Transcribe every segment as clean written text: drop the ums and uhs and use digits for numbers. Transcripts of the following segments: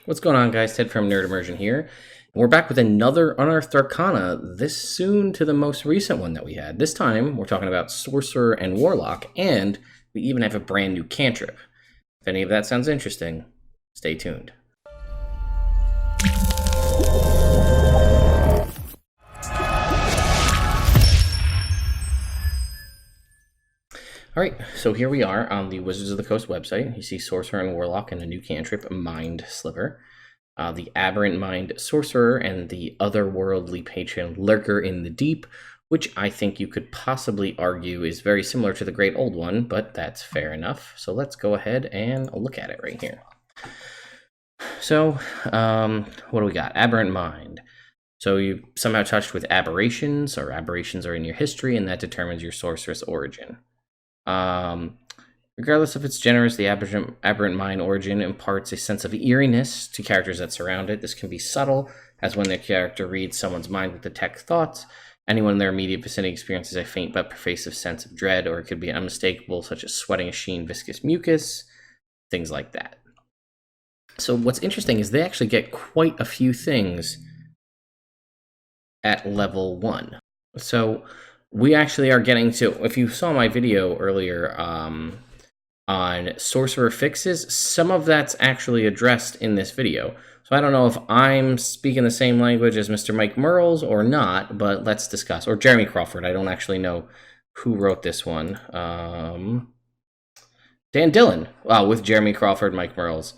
What's going on, guys? Ted from Immersion here. And we're back with another Unearthed Arcana, this soon to the most recent one that we had. This time, we're talking about Sorcerer and Warlock, and we even have a brand new cantrip. If any of that sounds interesting, stay tuned. Alright, so here we are on the Wizards of the Coast website. You see Sorcerer and Warlock and a new cantrip, Mind Sliver. The Aberrant Mind Sorcerer and the otherworldly patron Lurker in the Deep, which I think you could possibly argue is very similar to the Great Old One, but that's fair enough. So let's go ahead and look at it right here. So, what do we got? Aberrant Mind. So you somehow touched with aberrations, or aberrations are in your history, and that determines your sorceress origin. Regardless of its genres, the aberrant mind origin imparts a sense of eeriness to characters that surround it. This can be subtle, as when the character reads someone's mind with detect thoughts. Anyone in their immediate vicinity experiences a faint but pervasive sense of dread, or it could be unmistakable, such as sweating a sheen, viscous mucus, things like that. So what's interesting is they actually get quite a few things at level 1. So we actually are getting to, if you saw my video earlier, on sorcerer fixes, some of that's actually addressed in this video. So I don't know if I'm speaking the same language as Mr. Mike Merles or not, but let's discuss. Or Jeremy Crawford. I don't actually know who wrote this one. Dan Dillon, with Jeremy Crawford, Mike Merles,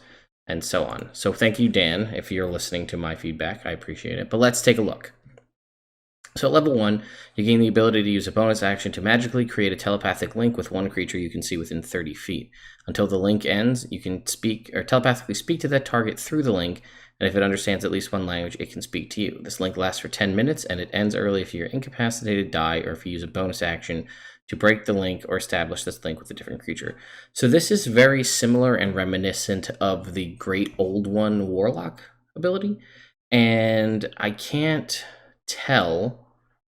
and so on. So thank you, Dan, if you're listening to my feedback. I appreciate it. But let's take a look. So at level 1, you gain the ability to use a bonus action to magically create a telepathic link with one creature you can see within 30 feet. Until the link ends, you can speak or telepathically speak to that target through the link, and if it understands at least one language, it can speak to you. This link lasts for 10 minutes, and it ends early if you're incapacitated, die, or if you use a bonus action to break the link or establish this link with a different creature. So this is very similar and reminiscent of the Great Old One Warlock ability, and I can't tell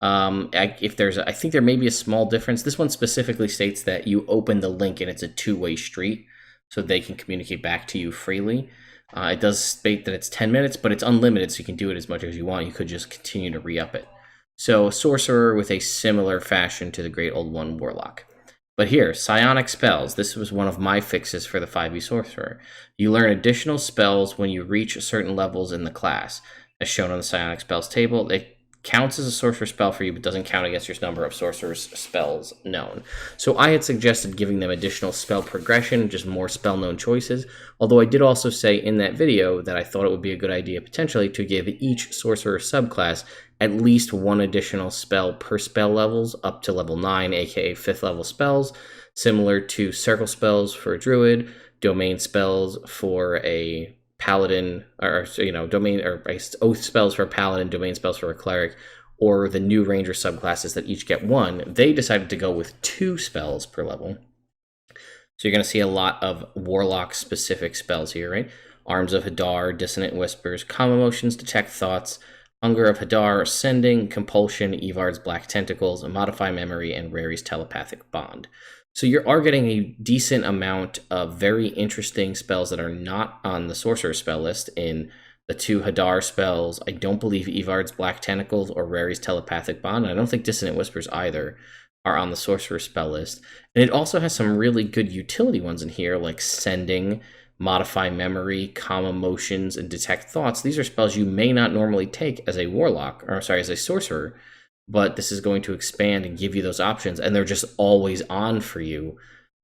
if there's I think there may be a small difference. This one specifically states that you open the link and it's a two-way street, so they can communicate back to you freely. It does state that it's 10 minutes, but it's unlimited, so you can do it as much as you want. You could just continue to re-up it. So sorcerer with a similar fashion to the Great Old One Warlock. But here, Psionic Spells. This was one of my fixes for the 5e Sorcerer. You learn additional spells when you reach certain levels in the class. As shown on the Psionic Spells table, it counts as a sorcerer spell for you, but doesn't count against your number of sorcerer's spells known. So I had suggested giving them additional spell progression, just more spell known choices, although I did also say in that video that I thought it would be a good idea potentially to give each sorcerer subclass at least one additional spell per spell levels up to level 9, aka 5th level spells, similar to circle spells for a druid, domain spells for a paladin, or domain or oath spells for a paladin, domain spells for a cleric, or the new ranger subclasses that each get one. They decided to go with 2 spells per level. So you're going to see a lot of warlock specific spells here, right? Arms of Hadar, Dissonant Whispers, Calm Emotions, Detect Thoughts, Hunger of Hadar, Ascending, Compulsion, Evard's Black Tentacles, Modify Memory, and Rary's Telepathic Bond. So you are getting a decent amount of very interesting spells that are not on the Sorcerer spell list in the 2 Hadar spells. I don't believe Evard's Black Tentacles or Rary's Telepathic Bond. I don't think Dissonant Whispers either are on the Sorcerer spell list. And it also has some really good utility ones in here, like Sending, Modify Memory, Calm Emotions, and Detect Thoughts. These are spells you may not normally take as a Warlock, or sorry, as a Sorcerer, but this is going to expand and give you those options, and they're just always on for you.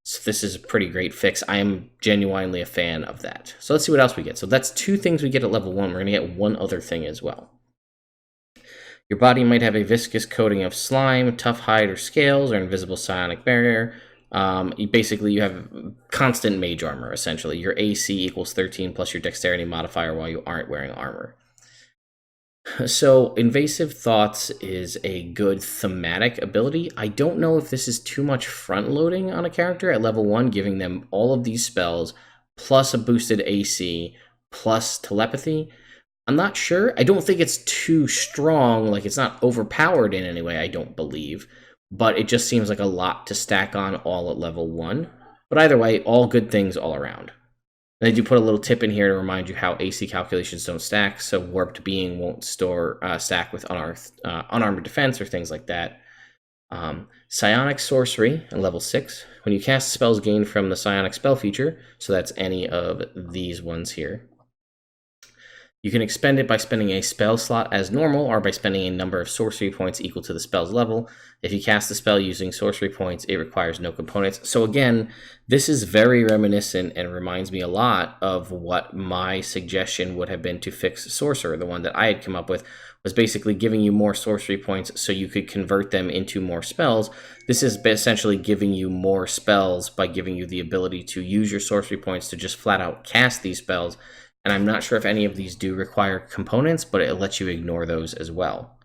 So this is a pretty great fix. I am genuinely a fan of that. So let's see what else we get. So that's 2 things we get at level 1. We're going to get one other thing as well. Your body might have a viscous coating of slime, tough hide or scales, or invisible psionic barrier. You have constant mage armor, essentially. Your AC equals 13 plus your dexterity modifier while you aren't wearing armor. So Invasive Thoughts is a good thematic ability. I don't know if this is too much front loading on a character at level 1, giving them all of these spells plus a boosted AC plus telepathy. I'm not sure. I don't think it's too strong, like it's not overpowered in any way, I don't believe, but it just seems like a lot to stack on all at level 1. But either way, all good things all around. And I do put a little tip in here to remind you how AC calculations don't stack, so Warped Being won't stack with Unarmored Defense or things like that. Psionic Sorcery at level 6. When you cast spells gained from the Psionic Spell feature, so that's any of these ones here, you can expend it by spending a spell slot as normal or by spending a number of sorcery points equal to the spell's level. If you cast the spell using sorcery points, it requires no components. So again, this is very reminiscent and reminds me a lot of what my suggestion would have been to fix Sorcerer. The one that I had come up with was basically giving you more sorcery points so you could convert them into more spells. This is essentially giving you more spells by giving you the ability to use your sorcery points to just flat out cast these spells. And I'm not sure if any of these do require components, but it lets you ignore those as well.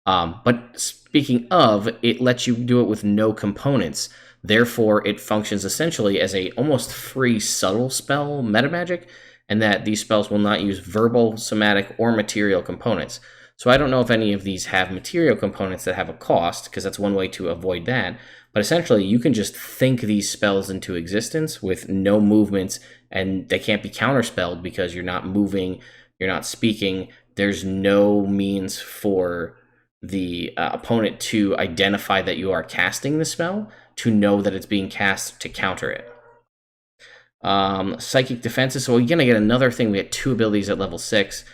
But speaking of, it lets you do it with no components. Therefore, it functions essentially as a almost free subtle spell meta magic, and that these spells will not use verbal, somatic, or material components. So I don't know if any of these have material components that have a cost, because that's one way to avoid that. But essentially, you can just think these spells into existence with no movements, and they can't be counterspelled because you're not moving, you're not speaking. There's no means for the opponent to identify that you are casting the spell, to know that it's being cast to counter it. Psychic defenses. So we're going to get another thing. We had 2 abilities at level 6.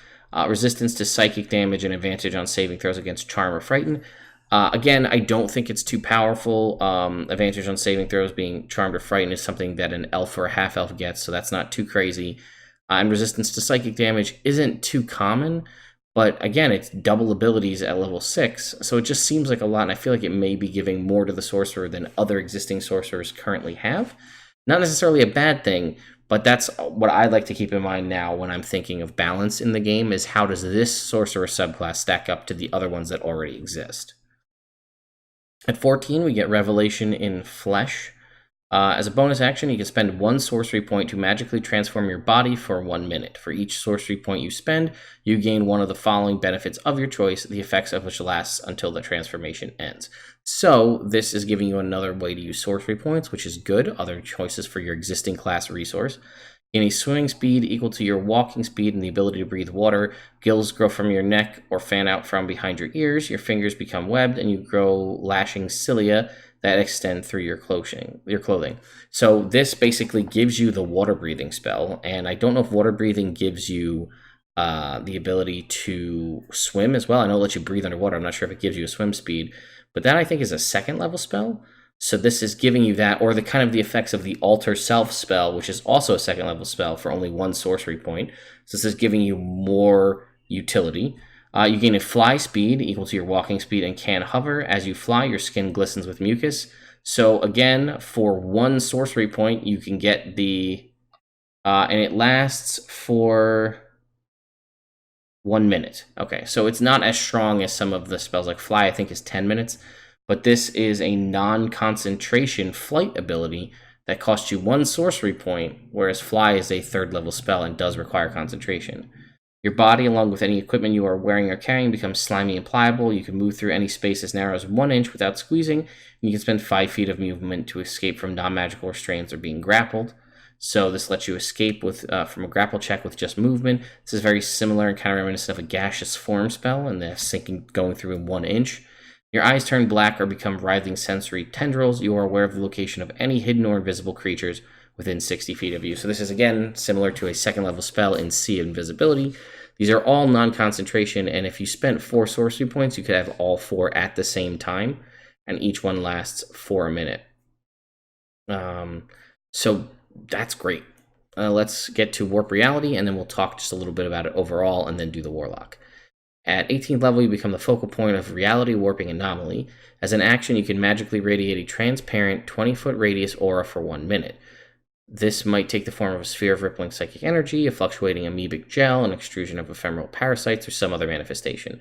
Resistance to psychic damage and advantage on saving throws against Charm or Frighten. Again, I don't think it's too powerful. Advantage on saving throws being Charmed or Frightened is something that an elf or a half-elf gets, so that's not too crazy. And resistance to psychic damage isn't too common, but again, it's double abilities at level 6, so it just seems like a lot, and I feel like it may be giving more to the sorcerer than other existing sorcerers currently have. Not necessarily a bad thing, but that's what I like to keep in mind now when I'm thinking of balance in the game, is how does this sorcerer subclass stack up to the other ones that already exist. At 14, we get Revelation in Flesh. As a bonus action, you can spend 1 sorcery point to magically transform your body for 1 minute. For each sorcery point you spend, you gain one of the following benefits of your choice, the effects of which lasts until the transformation ends. So this is giving you another way to use sorcery points, which is good. Other choices for your existing class resource. In a swimming speed equal to your walking speed and the ability to breathe water, gills grow from your neck or fan out from behind your ears, your fingers become webbed, and you grow lashing cilia that extend through your clothing. So this basically gives you the water breathing spell, and I don't know if water breathing gives you the ability to swim as well. I know it lets you breathe underwater. I'm not sure if it gives you a swim speed, but that I think is a 2nd level spell. So this is giving you that, or the kind of the effects of the Alter Self spell, which is also a 2nd level spell for only 1 sorcery point. So this is giving you more utility. You gain a fly speed equal to your walking speed and can hover. As you fly, your skin glistens with mucus. So again, for 1 sorcery point, you can get the, and it lasts for 1 minute. Okay, so it's not as strong as some of the spells, like fly I think is 10 minutes. But this is a non-concentration flight ability that costs you 1 sorcery point, whereas fly is a 3rd level spell and does require concentration. Your body, along with any equipment you are wearing or carrying, becomes slimy and pliable. You can move through any space as narrow as 1 inch without squeezing, and you can spend 5 feet of movement to escape from non-magical restraints or being grappled. So this lets you escape with from a grapple check with just movement. This is very similar and kind of reminiscent of a gaseous form spell, and the sinking going through in 1 inch. Your eyes turn black or become writhing sensory tendrils. You are aware of the location of any hidden or invisible creatures within 60 feet of you. So this is, again, similar to a 2nd level spell in Sea Invisibility. These are all non-concentration, and if you spent 4 sorcery points, you could have all 4 at the same time, and each one lasts for a minute. So that's great. Let's get to Warp Reality, and then we'll talk just a little bit about it overall, and then do the Warlock. At 18th level, you become the focal point of Reality Warping Anomaly. As an action, you can magically radiate a transparent 20-foot radius aura for 1 minute. This might take the form of a sphere of rippling psychic energy, a fluctuating amoebic gel, an extrusion of ephemeral parasites, or some other manifestation.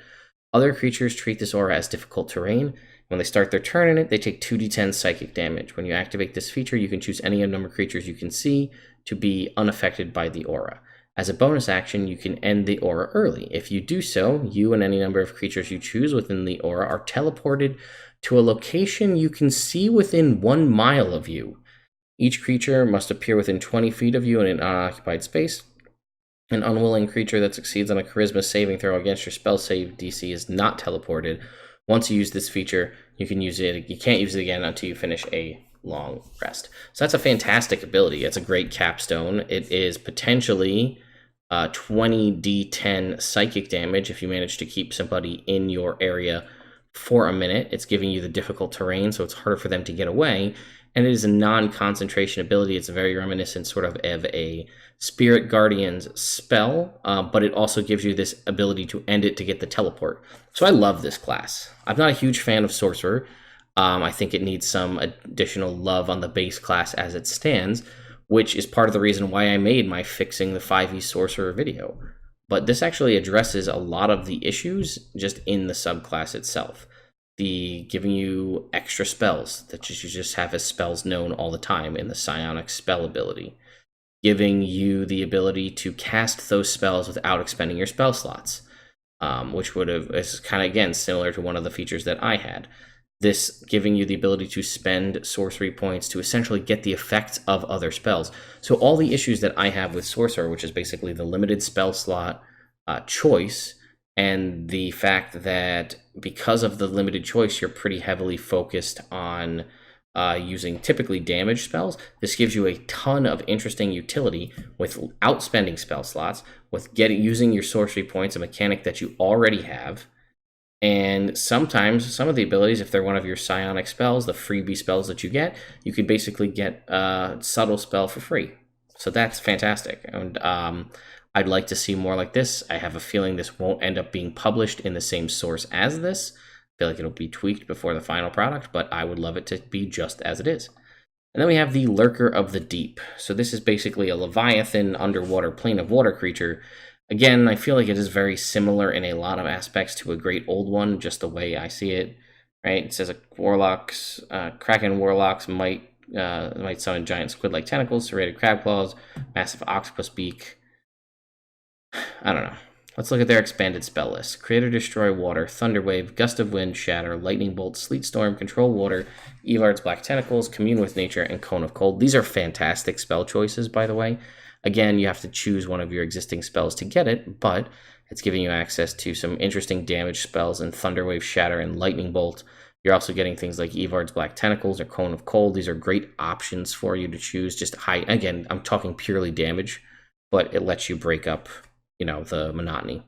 Other creatures treat this aura as difficult terrain. When they start their turn in it, they take 2d10 psychic damage. When you activate this feature, you can choose any number of creatures you can see to be unaffected by the aura. As a bonus action, you can end the aura early. If you do so, you and any number of creatures you choose within the aura are teleported to a location you can see within 1 mile of you. Each creature must appear within 20 feet of you in an unoccupied space. An unwilling creature that succeeds on a charisma saving throw against your spell save DC is not teleported. Once you use this feature, you can use it. You can't use it again until you finish a long rest. So that's a fantastic ability. It's a great capstone. It is potentially 20d10 psychic damage if you manage to keep somebody in your area for a minute. It's giving you the difficult terrain, so it's harder for them to get away. And it is a non-concentration ability. It's very reminiscent sort of a Spirit Guardian's spell, but it also gives you this ability to end it to get the teleport. So I love this class. I'm not a huge fan of Sorcerer. I think it needs some additional love on the base class as it stands, which is part of the reason why I made my Fixing the 5e Sorcerer video. But this actually addresses a lot of the issues just in the subclass itself. The giving you extra spells that you just have as spells known all the time in the Psionic Spell ability. Giving you the ability to cast those spells without expending your spell slots, which is kind of, again, similar to one of the features that I had. This giving you the ability to spend sorcery points to essentially get the effects of other spells. So all the issues that I have with Sorcerer, which is basically the limited spell slot choice, and the fact that because of the limited choice, you're pretty heavily focused on using typically damage spells. This gives you a ton of interesting utility without spending spell slots, with using your sorcery points, a mechanic that you already have. And sometimes some of the abilities, if they're one of your psionic spells, the freebie spells that you get, you could basically get a subtle spell for free. So that's fantastic. And I'd like to see more like this. I have a feeling this won't end up being published in the same source as this. I feel like it'll be tweaked before the final product, but I would love it to be just as it is. And then we have the Lurker of the Deep. So this is basically a Leviathan underwater plane of water creature. Again, I feel like it is very similar in a lot of aspects to a Great Old One, just the way I see it. Right? It says Kraken Warlocks might summon giant squid-like tentacles, serrated crab claws, massive octopus beak. I don't know. Let's look at their expanded spell list. Create or destroy water, thunder wave, gust of wind, shatter, lightning bolt, sleet storm, control water, Evard's black tentacles, commune with nature, and cone of cold. These are fantastic spell choices, by the way. Again, you have to choose one of your existing spells to get it, but it's giving you access to some interesting damage spells in thunder wave, shatter, and lightning bolt. You're also getting things like Evard's black tentacles or cone of cold. These are great options for you to choose. Just high. Again, I'm talking purely damage, but it lets you break up the monotony.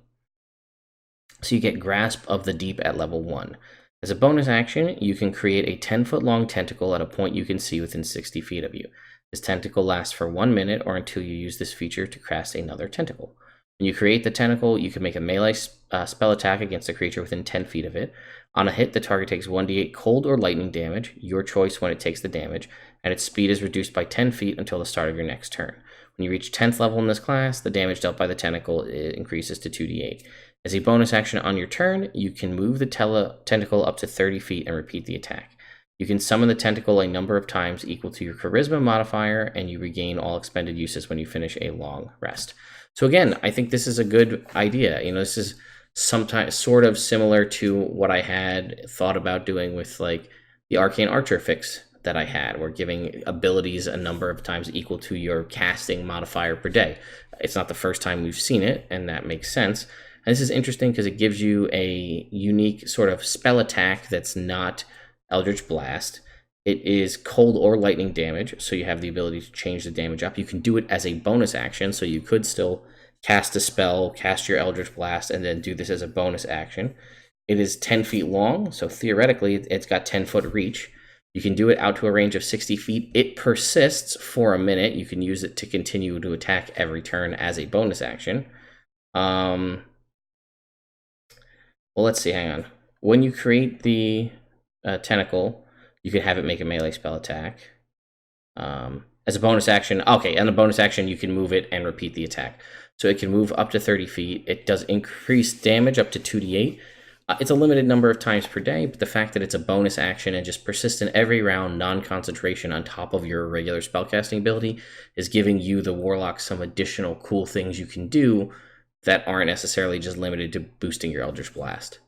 So you get Grasp of the Deep at level 1. As a bonus action, you can create a 10-foot long tentacle at a point you can see within 60 feet of you. This tentacle lasts for 1 minute or until you use this feature to cast another tentacle. When you create the tentacle, you can make a melee spell attack against a creature within 10 feet of it. On a hit, the target takes 1d8 cold or lightning damage, your choice when it takes the damage, and its speed is reduced by 10 feet until the start of your next turn. When you reach 10th level in this class, the damage dealt by the tentacle increases to 2d8. As a bonus action on your turn, you can move the tentacle up to 30 feet and repeat the attack. You can summon the tentacle a number of times equal to your charisma modifier, and you regain all expended uses when you finish a long rest. So again, I think this is a good idea. This is sometimes sort of similar to what I had thought about doing with like the Arcane Archer fix that I had, where giving abilities a number of times equal to your casting modifier per day. It's not the first time we've seen it, and that makes sense. And this is interesting because it gives you a unique sort of spell attack that's not Eldritch Blast. It is cold or lightning damage, so you have the ability to change the damage up. You can do it as a bonus action, so you could still cast a spell, cast your Eldritch Blast, and then do this as a bonus action. It is 10 feet long, so theoretically it's got 10-foot reach. You can do it out to a range of 60 feet. It persists for a minute. You can use it to continue to attack every turn as a bonus action. Well, let's see, hang on. When you create the tentacle, you can have it make a melee spell attack. As a bonus action, okay, and the bonus action, you can move it and repeat the attack. So it can move up to 30 feet. It does increase damage up to 2d8. It's a limited number of times per day, but the fact that it's a bonus action and just persists in every round, non-concentration on top of your regular spellcasting ability, is giving you, the Warlock, some additional cool things you can do that aren't necessarily just limited to boosting your Eldritch Blast.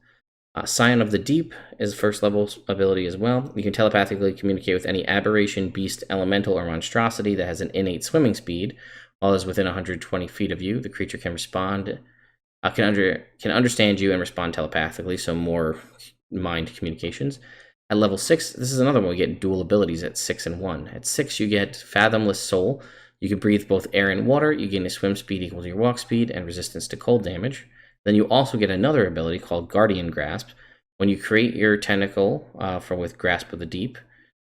Scion of the Deep is first level ability as well. You can telepathically communicate with any aberration, beast, elemental, or monstrosity that has an innate swimming speed. While it is within 120 feet of you, the creature can respond, can understand you and respond telepathically, so more mind communications. At level 6, this is another one. We get dual abilities at 6 and 1. At 6, you get Fathomless Soul. You can breathe both air and water. You gain a swim speed equal to your walk speed and resistance to cold damage. Then you also get another ability called Guardian Grasp. When you create your tentacle with Grasp of the Deep,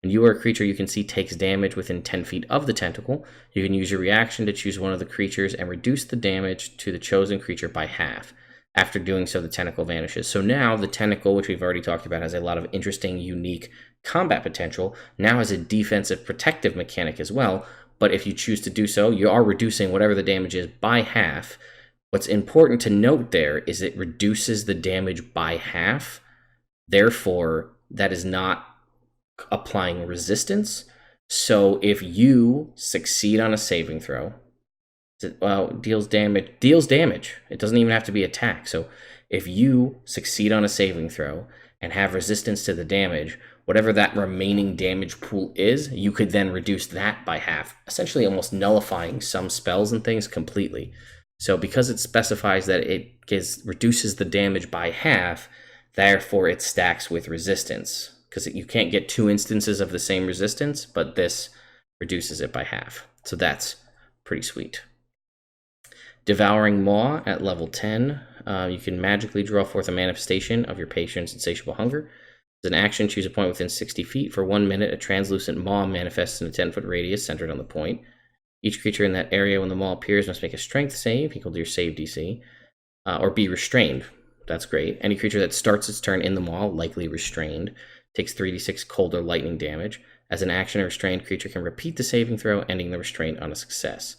and you or a creature you can see takes damage within 10 feet of the tentacle, you can use your reaction to choose one of the creatures and reduce the damage to the chosen creature by half. After doing so, the tentacle vanishes. So now the tentacle, which we've already talked about, has a lot of interesting, unique combat potential, now has a defensive protective mechanic as well. But if you choose to do so, you are reducing whatever the damage is by half. What's important to note there is it reduces the damage by half. Therefore, that is not applying resistance. So if you succeed on a saving throw, deals damage. It doesn't even have to be attack. So if you succeed on a saving throw and have resistance to the damage, whatever that remaining damage pool is, you could then reduce that by half, essentially almost nullifying some spells and things completely. So because it specifies that it reduces the damage by half, therefore it stacks with resistance. Because you can't get two instances of the same resistance, but this reduces it by half. So that's pretty sweet. Devouring Maw at level 10. You can magically draw forth a manifestation of your patron's insatiable hunger. As an action, choose a point within 60 feet. For 1 minute, a translucent maw manifests in a 10-foot radius centered on the point. Each creature in that area when the maw appears must make a strength save equal to your save DC, or be restrained. That's great. Any creature that starts its turn in the maw, likely restrained, takes 3d6 cold or lightning damage. As an action, a restrained creature can repeat the saving throw, ending the restraint on a success.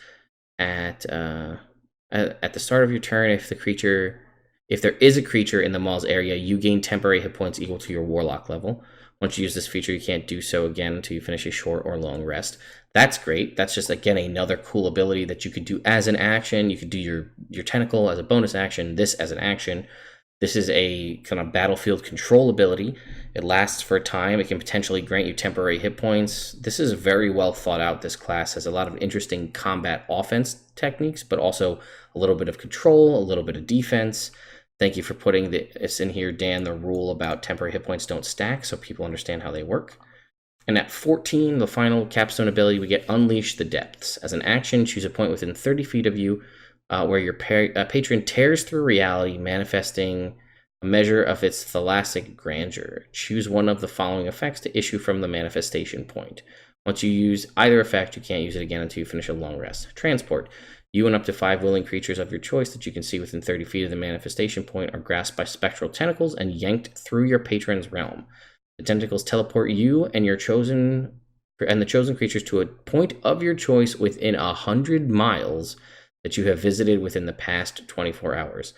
At the start of your turn, if there is a creature in the mall's area, you gain temporary hit points equal to your warlock level. Once you use this feature, you can't do so again until you finish a short or long rest. That's great. That's just, again, another cool ability that you could do as an action. You could do your tentacle as a bonus action, this as an action. This is a kind of battlefield control ability. It lasts for a time. It can potentially grant you temporary hit points. This is very well thought out. This class has a lot of interesting combat offense techniques, but also a little bit of control, a little bit of defense. Thank you for putting this in here, Dan, the rule about temporary hit points don't stack, so people understand how they work. And at 14, the final capstone ability, we get Unleash the Depths. As an action, choose a point within 30 feet of you where your patron tears through reality, manifesting a measure of its thalassic grandeur. Choose one of the following effects to issue from the manifestation point. Once you use either effect, you can't use it again until you finish a long rest. Transport. You and up to 5 willing creatures of your choice that you can see within 30 feet of the manifestation point are grasped by spectral tentacles and yanked through your patron's realm. The tentacles teleport you and the chosen creatures to a point of your choice within 100 miles that you have visited within the past 24 hours.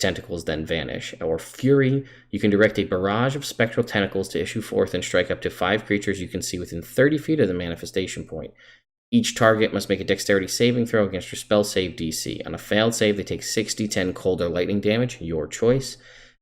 Tentacles then vanish. Or Fury, you can direct a barrage of spectral tentacles to issue forth and strike up to 5 creatures you can see within 30 feet of the manifestation point. Each target must make a dexterity saving throw against your spell save DC. On a failed save, they take 6d10 cold or lightning damage, your choice,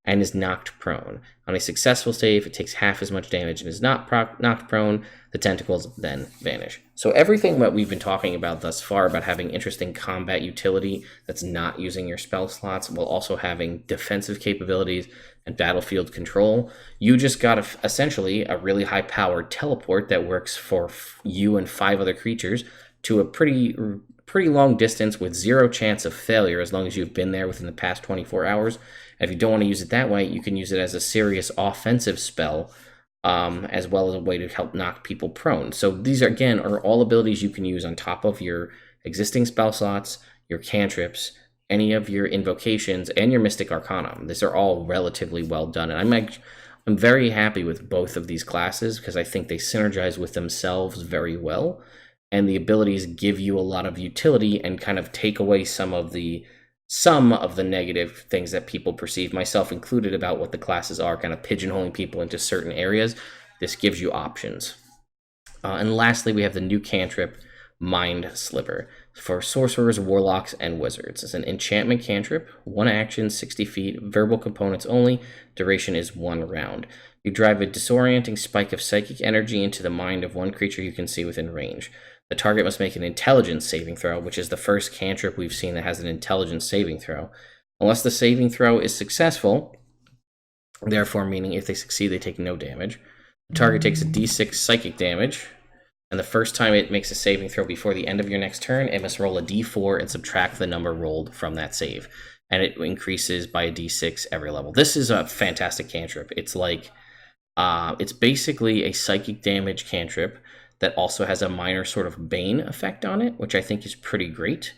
and is knocked prone. On a successful save, it takes half as much damage and is not knocked prone. The tentacles then vanish. So everything that we've been talking about thus far about having interesting combat utility that's not using your spell slots while also having defensive capabilities and battlefield control, you just got essentially a really high-powered teleport that works for you and 5 other creatures to a pretty long distance with 0 chance of failure as long as you've been there within the past 24 hours. If you don't want to use it that way, you can use it as a serious offensive spell, as well as a way to help knock people prone. So these are all abilities you can use on top of your existing spell slots, your cantrips, any of your invocations, and your Mystic Arcana. These are all relatively well done, and I'm very happy with both of these classes because I think they synergize with themselves very well, and the abilities give you a lot of utility and kind of take away some of the negative things that people perceive, myself included, about what the classes are, kind of pigeonholing people into certain areas. This gives you options. And lastly, we have the new cantrip, Mind Sliver for sorcerers, warlocks, and wizards. It's an enchantment cantrip, 1 action, 60 feet, verbal components only, duration is 1 round. You drive a disorienting spike of psychic energy into the mind of one creature you can see within range. The target must make an intelligence saving throw, which is the first cantrip we've seen that has an intelligence saving throw. Unless the saving throw is successful, therefore meaning if they succeed, they take no damage. The target takes a d6 psychic damage, and the first time it makes a saving throw before the end of your next turn, it must roll a d4 and subtract the number rolled from that save. And it increases by a d6 every level. This is a fantastic cantrip. It's like, it's basically a psychic damage cantrip that also has a minor sort of bane effect on it, which I think is pretty great.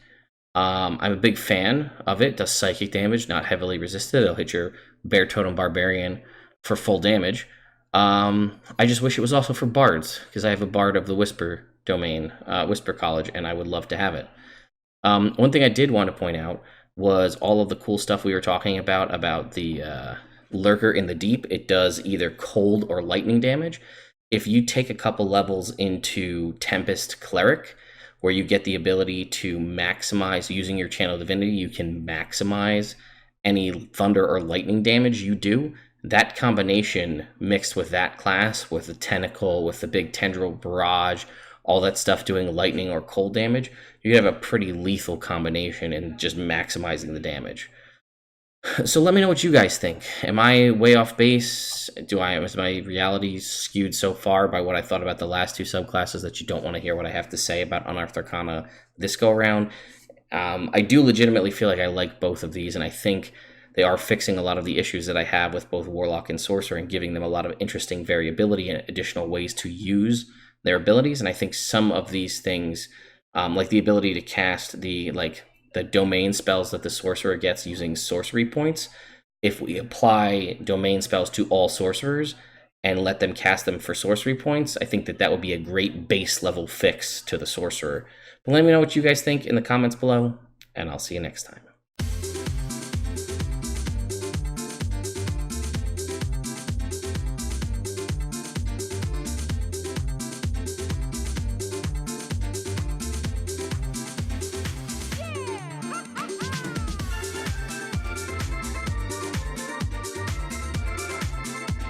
I'm a big fan of it. It does psychic damage, not heavily resisted. It'll hit your Bear Totem Barbarian for full damage. I just wish it was also for bards, because I have a bard of the Whisper domain, Whisper College, and I would love to have it. One thing I did want to point out was all of the cool stuff we were talking about the Lurker in the Deep. It does either cold or lightning damage. If you take a couple levels into Tempest Cleric, where you get the ability to maximize, using your Channel Divinity, you can maximize any thunder or lightning damage you do. That combination mixed with that class, with the tentacle, with the big tendril barrage, all that stuff doing lightning or cold damage, you have a pretty lethal combination in just maximizing the damage. So let me know what you guys think. Am I way off base? Is my reality skewed so far by what I thought about the last 2 subclasses that you don't want to hear what I have to say about Unearthed Arcana this go around? I do legitimately feel like I like both of these, and I think they are fixing a lot of the issues that I have with both Warlock and Sorcerer and giving them a lot of interesting variability and additional ways to use their abilities. And I think some of these things, like the ability to cast the domain spells that the Sorcerer gets using sorcery points, if we apply domain spells to all sorcerers and let them cast them for sorcery points, I think that would be a great base level fix to the Sorcerer. But let me know what you guys think in the comments below, and I'll see you next time.